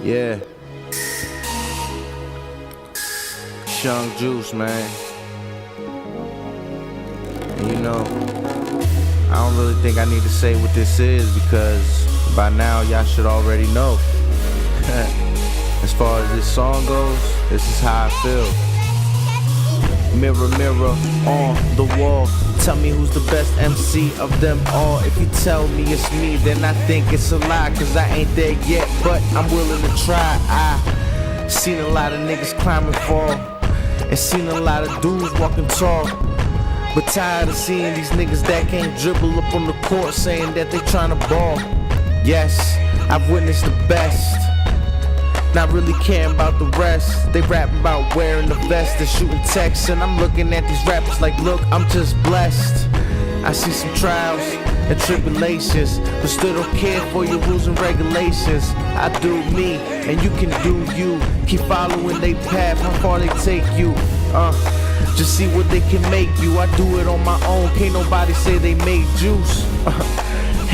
Yeah. Young Juice, man. And you know, I don't really think I need to say what this is because by now y'all should already know. As far as this song goes, this is how I feel. Mirror, mirror on the wall, tell me who's the best MC of them all. If you tell me it's me, then I think it's a lie, cause I ain't there yet, but I'm willing to try. I seen a lot of niggas climb and fall, and seen a lot of dudes walking tall, but tired of seeing these niggas that can't dribble up on the court saying that they tryna ball. Yes, I've witnessed the best, not really caring about the rest. They rapping about wearing the vest and shooting texts, and I'm looking at these rappers like, look, I'm just blessed. I see some trials and tribulations, but still don't care for your rules and regulations. I do me, and you can do you. Keep following they path, how far they take you. Just see what they can make you. I do it on my own, can't nobody say they made juice.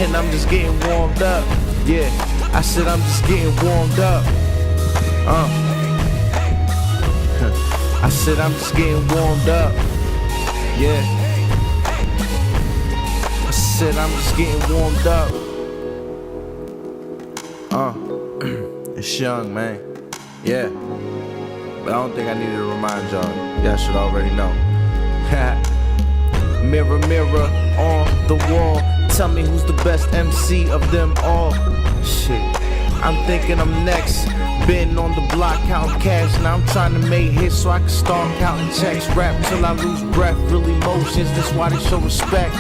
And I'm just getting warmed up. Yeah, I said I'm just getting warmed up. I said I'm just getting warmed up. Yeah, I said I'm just getting warmed up. It's young, man. Yeah, but I don't think I needed to remind y'all. Y'all should already know. Mirror, mirror on the wall, tell me who's the best MC of them all. Shit, I'm thinking I'm next. Been on the block counting cash, now I'm trying to make hits so I can start counting checks. Rap till I lose breath, real emotions, that's why they show respect.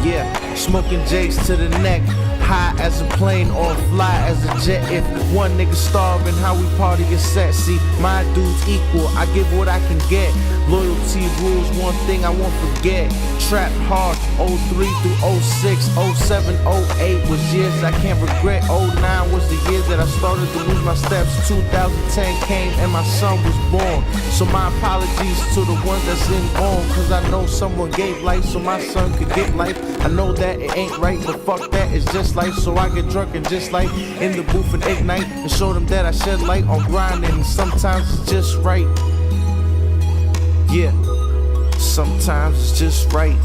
Yeah, smoking J's to the neck, high as a plane or fly as a jet. If one nigga starving, how we party is set. See, my dudes equal, I give what I can get. Loyalty rules, one thing I won't forget. Trap hard, 03 through 06, 07, 08 was years I can't regret. 09 was the year that I started to lose my steps. 2010 came and my son was born. So my apologies to the ones that's in on, cause I know someone gave life so my son could get life. I know that it ain't right, but fuck that, it's just life. So I get drunk and just like in the booth and ignite, and show them that I shed light on grinding, and sometimes it's just right. Yeah, sometimes it's just right.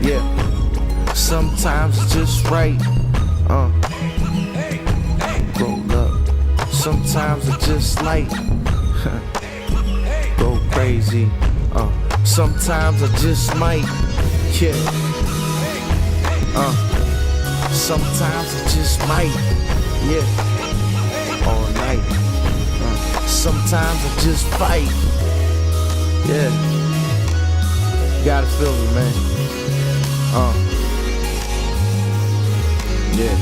Yeah, sometimes it's just right. Roll up, sometimes it's just light. Go crazy. Sometimes I just might. Yeah. Sometimes I just might. Yeah. All night. Sometimes I just fight. Yeah. You gotta feel me, man. Yeah.